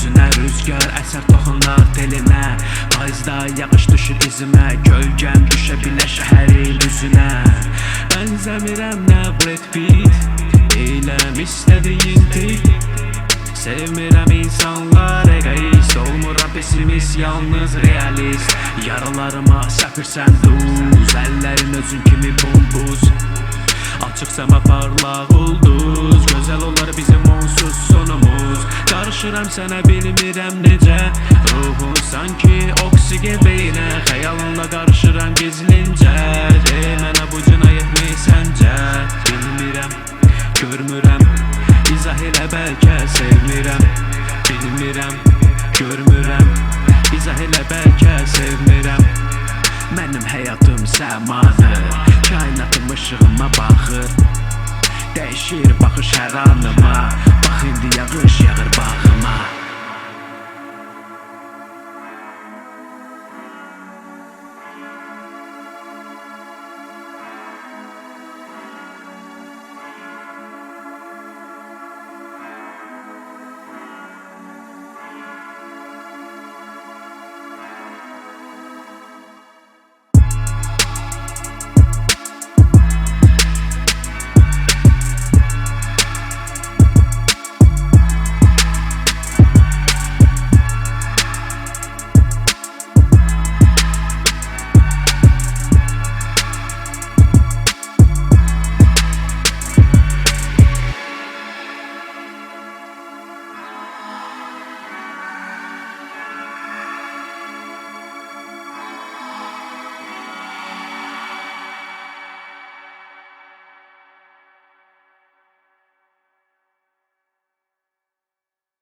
üzünə. Rüzgar əsər toxunar telinə, payızda yağış düşür izimə. Gölgəm düşə bilər şəhərin üzünə. Bənzəmirəm nə Brad Pitt, eyləm istədiyin tip. Sevmirəm insanlar egoist, olmuram pessimist, yalnız realist. Yaralarıma səpirsən duz, əllərin özün kimi bombuz. Açıq səma parlaq ulduz, gözəl olar bizim onsuz sonumuz. Qarışıram sənə bilmirəm necə, ruhun sanki oksigen beynə. Xəyalınla qarışıram gizlincə, mənə bu cinayət mi səncə? Bilmirəm, görmürəm, izah elə bəlkə sevmirəm. Bilmirəm, görmürəm, izah elə bəlkə sevmirəm. Mənim həyatım səmadır, kainatım ışığıma baxır. Dəyişir baxış hər anım,